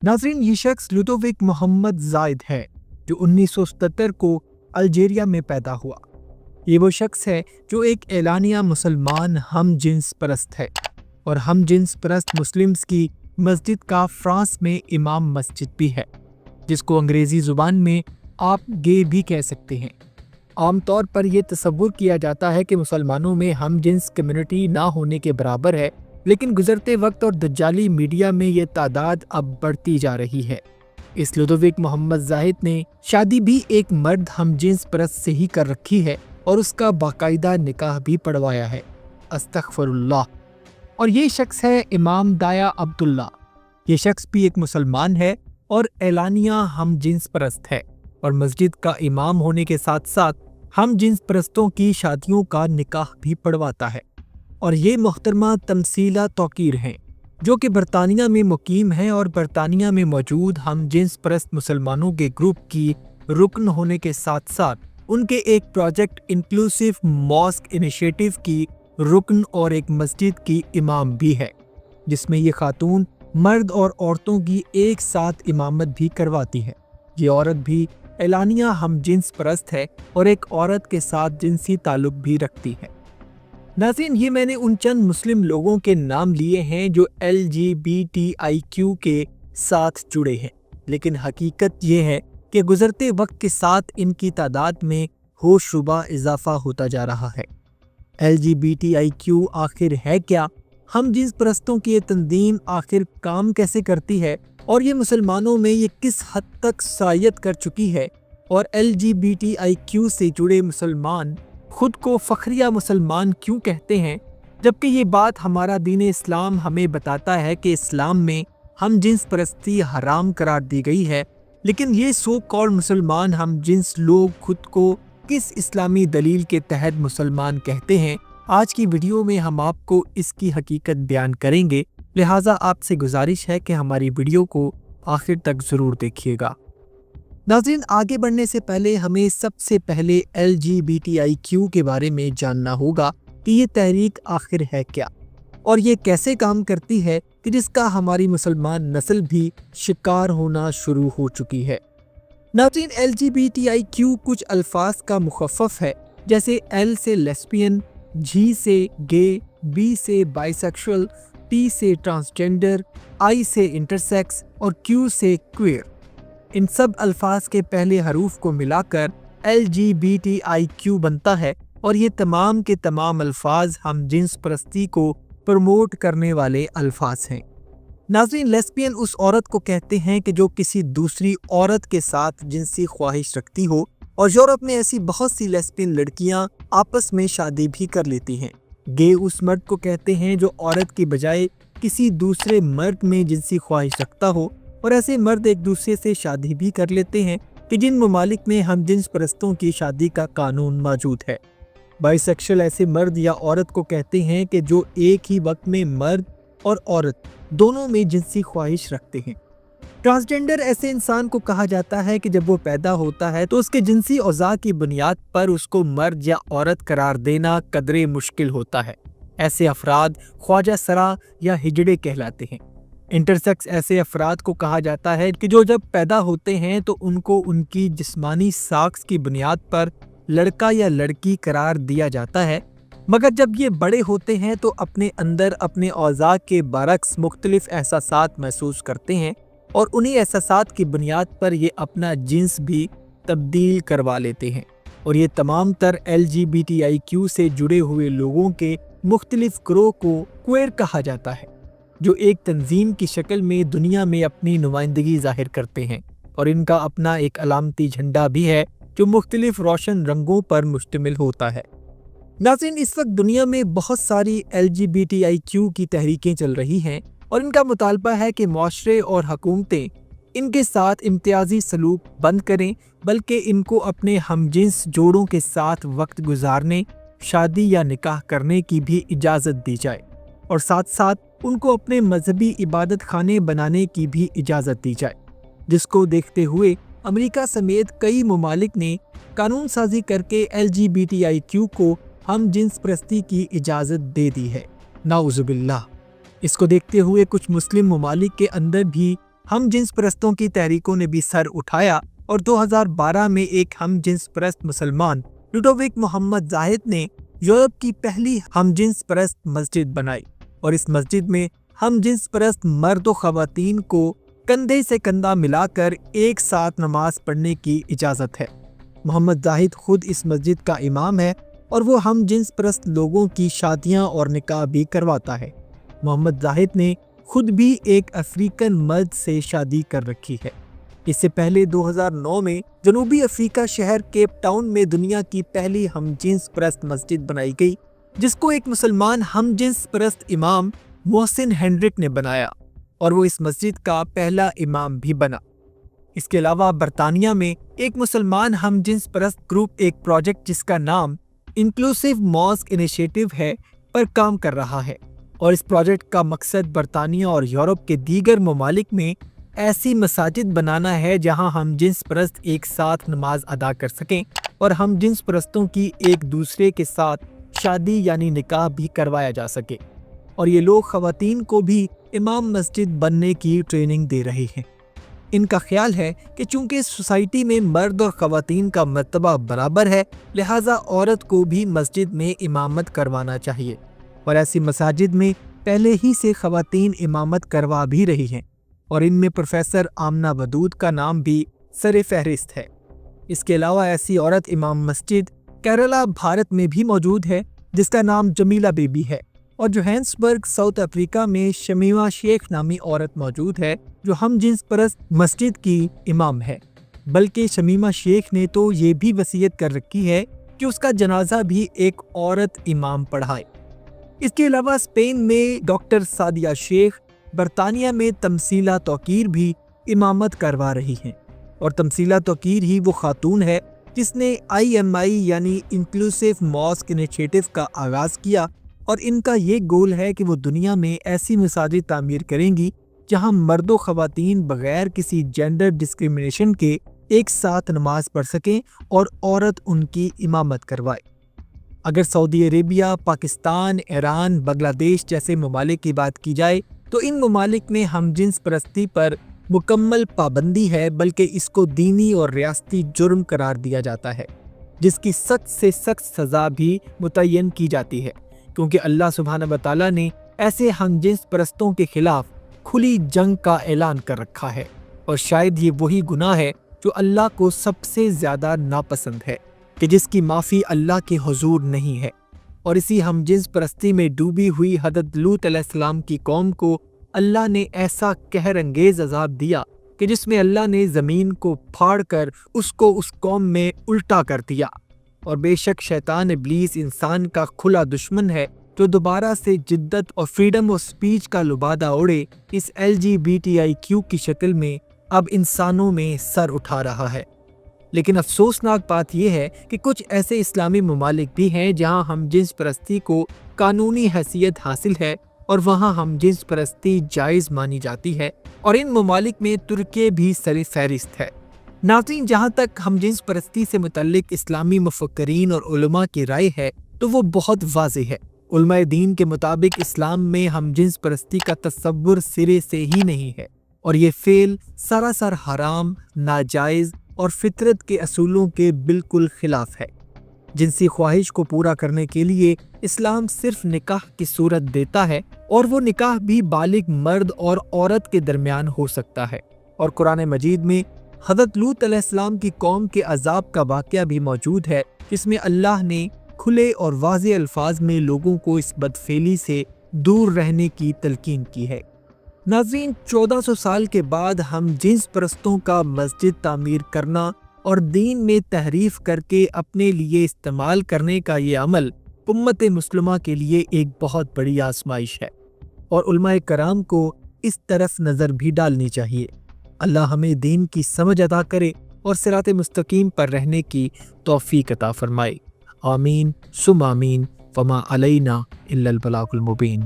नाज़रीन, ये शख्स लुडोविक मोहम्मद ज़ायद है जो 1977 को अल्जीरिया में पैदा हुआ। ये वो शख्स है जो एक एलानिया मुसलमान हम जिन्स परस्त है और हम जिन्स परस्त मुस्लिम्स की मस्जिद का फ्रांस में इमाम मस्जिद भी है, जिसको अंग्रेज़ी ज़ुबान में आप गे भी कह सकते हैं। आमतौर पर यह तसव्वुर किया जाता है कि मुसलमानों में हम जिन्स कम्युनिटी ना होने के बराबर है, लेकिन गुजरते वक्त और दज्जाली मीडिया में ये तादाद अब बढ़ती जा रही है। इस लुडोविक मोहम्मद ज़ाहिद ने शादी भी एक मर्द हम जिन्स परस्त से ही कर रखी है और उसका बाकायदा निकाह भी पढ़वाया है। अस्तगफिरुल्लाह। और ये शख्स है इमाम दाया अब्दुल्ला। ये शख्स भी एक मुसलमान है और एलानिया हम जिन्स परस्त है और मस्जिद का इमाम होने के साथ साथ हम जिन्स परस्तों की शादियों का निकाह भी पढ़वाता है। और ये मोहतरमा तमसीला तौकीर हैं जो कि बरतानिया में मुकीम हैं और बरतानिया में मौजूद हम जिन्स परस्त मुसलमानों के ग्रुप की रुकन होने के साथ साथ उनके एक प्रोजेक्ट इंक्लूसिव मॉस्क इनिशिएटिव की रुकन और एक मस्जिद की इमाम भी है, जिसमें ये खातून मर्द और औरतों की एक साथ इमामत भी करवाती है। ये औरत भी एलानिया हम जिन्स परस्त है और एक औरत के साथ जिनसी ताल्लुक भी रखती है। नाज़रीन, ये मैंने उन चंद मुस्लिम लोगों के नाम लिए हैं जो LGBTIQ के साथ जुड़े हैं, लेकिन हकीकत ये है कि गुजरते वक्त के साथ इनकी तादाद में होशरुबा इजाफा होता जा रहा है। LGBTIQ आखिर है क्या? हम जिन्स परस्तों की ये तंजीम आखिर काम कैसे करती है और ये मुसलमानों में ये किस हद तक सायत कर चुकी है? और LGBTIQ से जुड़े मुसलमान खुद को फखरिया मुसलमान क्यों कहते हैं, जबकि ये बात हमारा दीन इस्लाम हमें बताता है कि इस्लाम में हम जिन्स परस्ती हराम करार दी गई है, लेकिन ये सो कॉल्ड मुसलमान हम जिन्स लोग खुद को किस इस्लामी दलील के तहत मुसलमान कहते हैं? आज की वीडियो में हम आपको इसकी हकीकत बयान करेंगे, लिहाजा आपसे गुजारिश है कि हमारी वीडियो को आखिर तक ज़रूर देखिएगा। नाज़रीन, आगे बढ़ने से पहले हमें सबसे पहले LGBTIQ के बारे में जानना होगा कि ये तहरीक आखिर है क्या और ये कैसे काम करती है कि जिसका हमारी मुसलमान नस्ल भी शिकार होना शुरू हो चुकी है। नाज़रीन, LGBTIQ कुछ अल्फाज का मुखफ़फ़ है, जैसे L से लेस्बियन, G से गे, B से बाइसेक्सुअल, T से ट्रांसजेंडर, I से इंटरसेक्स और Q से क्वेयर। इन सब अल्फाज के पहले हरूफ को मिलाकर LGBTIQ बनता है और ये तमाम के तमाम अल्फाज हम जिन्स परस्ती को प्रमोट करने वाले अल्फाज हैं। नाज़रीन, लेस्बियन उस औरत को कहते हैं कि जो किसी दूसरी औरत के साथ जिनसी ख्वाहिश रखती हो, और यूरोप में ऐसी बहुत सी लेस्बियन लड़कियां आपस में शादी भी कर लेती हैं। गे उस मर्द को कहते हैं जो औरत की बजाय किसी दूसरे मर्द में जिनसी ख्वाहिश रखता हो, और ऐसे मर्द एक दूसरे से शादी भी कर लेते हैं कि जिन ममालिक में हम जिन्स परस्तों की शादी का कानून मौजूद है। बाइसेक्सुअल ऐसे मर्द या औरत को कहते हैं कि जो एक ही वक्त में मर्द और औरत दोनों में जिनसी ख्वाहिश रखते हैं। ट्रांसजेंडर ऐसे इंसान को कहा जाता है कि जब वो पैदा होता है तो उसके जिनसी औज़ा की बुनियाद पर उसको मर्द या औरत करार देना कदरे मुश्किल होता है। ऐसे अफराद ख्वाजा सरा या हिजड़े कहलाते हैं। इंटरसेक्स ऐसे अफराद को कहा जाता है कि जो जब पैदा होते हैं तो उनको उनकी जिस्मानी साख्त की बुनियाद पर लड़का या लड़की करार दिया जाता है, मगर जब ये बड़े होते हैं तो अपने अंदर अपने औज़ा के बरक्स मुख्तलिफ एहसासात महसूस करते हैं और उन्हीं एहसासात की बुनियाद पर ये अपना जिन्स भी तब्दील करवा लेते हैं। और ये तमाम तर LGBTIQ से जुड़े हुए लोगों के मुख्तलिफ ग्रोह को क्वेयर कहा जाता है, जो एक तंजीम की शक्ल में दुनिया में अपनी नुमाइंदगी जाहिर करते हैं और इनका अपना एक अलामती झंडा भी है जो मुख्तलिफ रोशन रंगों पर मुश्तमिल होता है। नाज़रीन, इस वक्त दुनिया में बहुत सारी LGBTIQ की तहरीकें चल रही हैं और इनका मुतालबा है कि मुआशरे और हुकूमतें इनके साथ इम्तियाजी सलूक बंद करें, बल्कि इनको अपने हमजिन्स जोड़ों के साथ वक्त गुजारने, शादी या निकाह करने की भी इजाज़त दी जाए और साथ साथ उनको अपने मजहबी इबादत खाने बनाने की भी इजाज़त दी जाए, जिसको देखते हुए अमेरिका समेत कई ममालिक ने कानून साजी करके LGBTIQ को हम जिन्स परस्ती की इजाज़त दे दी है। नाउज़ुबिल्लाह। इसको देखते हुए कुछ मुस्लिम ममालिक के अंदर भी ہم جنس پرستوں کی تحریکوں نے بھی سر اٹھایا اور 2012 میں ایک ہم جنس پرست مسلمان لوڈووک محمد زاہد نے یورپ کی پہلی ہم جنس پرست مسجد بنائی، اور اس مسجد میں ہم جنس پرست مرد و خواتین کو کندھے سے کندھا ملا کر ایک ساتھ نماز پڑھنے کی اجازت ہے۔ محمد زاہد خود اس مسجد کا امام ہے اور وہ ہم جنس پرست لوگوں کی شادیاں اور نکاح بھی کرواتا ہے۔ محمد زاہد نے خود بھی ایک افریقن مرد سے شادی کر رکھی ہے۔ اس سے پہلے 2009 میں جنوبی افریقہ شہر کیپ ٹاؤن میں دنیا کی پہلی ہم جنس پرست مسجد بنائی گئی، جس کو ایک مسلمان ہم جنس پرست امام محسن ہینڈرک نے بنایا، اور وہ اس مسجد کا پہلا امام بھی بنا۔ اس کے علاوہ برطانیہ میں ایک مسلمان ہم جنس پرست گروپ ایک پروجیکٹ جس کا نام انکلوسیو ماسک انیشیٹو ہے پر کام کر رہا ہے، اور اس پروجیکٹ کا مقصد برطانیہ اور یورپ کے دیگر ممالک میں ایسی مساجد بنانا ہے جہاں ہم جنس پرست ایک ساتھ نماز ادا کر سکیں اور ہم جنس پرستوں کی ایک دوسرے کے ساتھ شادی یعنی نکاح بھی کروایا جا سکے، اور یہ لوگ خواتین کو بھی امام مسجد بننے کی ٹریننگ دے رہے ہیں۔ ان کا خیال ہے کہ چونکہ سوسائٹی میں مرد اور خواتین کا مرتبہ برابر ہے، لہٰذا عورت کو بھی مسجد میں امامت کروانا چاہیے، اور ایسی مساجد میں پہلے ہی سے خواتین امامت کروا بھی رہی ہیں، اور ان میں پروفیسر آمنہ ودود کا نام بھی سر فہرست ہے۔ اس کے علاوہ ایسی عورت امام مسجد کیرلا بھارت میں بھی موجود ہے جس کا نام جمیلہ بی بی ہے، اور جوہانسبرگ ساؤتھ افریقہ میں شمیمہ شیخ نامی عورت موجود ہے جو ہم جنس پرست مسجد کی امام ہے، بلکہ شمیمہ شیخ نے تو یہ بھی وصیت کر رکھی ہے کہ اس کا جنازہ بھی ایک عورت امام پڑھائے۔ اس کے علاوہ اسپین میں ڈاکٹر سعدیہ شیخ، برطانیہ میں تمثیلہ توقیر بھی امامت کروا رہی ہیں، اور تمثیلہ توقیر ہی وہ خاتون ہے جس نے IMI یعنی انکلوسیو ماسک انیشیٹو کا آغاز کیا، اور ان کا یہ گول ہے کہ وہ دنیا میں ایسی مساجد تعمیر کریں گی جہاں مرد و خواتین بغیر کسی جینڈر ڈسکریمنیشن کے ایک ساتھ نماز پڑھ سکیں اور عورت ان کی امامت کروائے۔ اگر سعودی عربیہ، پاکستان، ایران، بنگلہ دیش جیسے ممالک کی بات کی جائے تو ان ممالک میں ہم جنس پرستی پر مکمل پابندی ہے، بلکہ اس کو دینی اور ریاستی جرم قرار دیا جاتا ہے، جس کی سخت سے سخت سزا بھی متعین کی جاتی ہے، کیونکہ اللہ سبحانہ و تعالیٰ نے ایسے ہم جنس پرستوں کے خلاف کھلی جنگ کا اعلان کر رکھا ہے، اور شاید یہ وہی گناہ ہے جو اللہ کو سب سے زیادہ ناپسند ہے کہ جس کی معافی اللہ کے حضور نہیں ہے۔ اور اسی ہم جنس پرستی میں ڈوبی ہوئی حضرت لوط علیہ السلام کی قوم کو اللہ نے ایسا قہر انگیز عذاب دیا کہ جس میں اللہ نے زمین کو پھاڑ کر اس کو اس قوم میں الٹا کر دیا، اور بے شک شیطان ابلیس انسان کا کھلا دشمن ہے جو دوبارہ سے جدت اور فریڈم آف سپیچ کا لبادہ اڑے اس LGBTIQ کی شکل میں اب انسانوں میں سر اٹھا رہا ہے۔ لیکن افسوسناک بات یہ ہے کہ کچھ ایسے اسلامی ممالک بھی ہیں جہاں ہم جنس پرستی کو قانونی حیثیت حاصل ہے اور وہاں ہم جنس پرستی جائز مانی جاتی ہے، اور ان ممالک میں ترکیہ بھی سر فہرست ہے۔ ناظرین، جہاں تک ہم جنس پرستی سے متعلق اسلامی مفکرین اور علماء کی رائے ہے تو وہ بہت واضح ہے۔ علماء دین کے مطابق اسلام میں ہم جنس پرستی کا تصور سرے سے ہی نہیں ہے، اور یہ فعل سراسر حرام، ناجائز اور فطرت کے اصولوں کے بالکل خلاف ہے۔ جنسی خواہش کو پورا کرنے کے لیے اسلام صرف نکاح کی صورت دیتا ہے، اور وہ نکاح بھی بالغ مرد اور عورت کے درمیان ہو سکتا ہے، اور قرآن مجید میں حضرت لوط علیہ السلام کی قوم کے عذاب کا واقعہ بھی موجود ہے، جس میں اللہ نے کھلے اور واضح الفاظ میں لوگوں کو اس بدفعلی سے دور رہنے کی تلقین کی ہے۔ ناظرین، 1400 سال کے بعد ہم جنس پرستوں کا مسجد تعمیر کرنا اور دین میں تحریف کر کے اپنے لیے استعمال کرنے کا یہ عمل امت مسلمہ کے لیے ایک بہت بڑی آزمائش ہے، اور علماء کرام کو اس طرف نظر بھی ڈالنی چاہیے۔ اللہ ہمیں دین کی سمجھ عطا کرے اور صراط مستقیم پر رہنے کی توفیق عطا فرمائے۔ آمین ثم آمین، وما علینا الا البلاغ المبین۔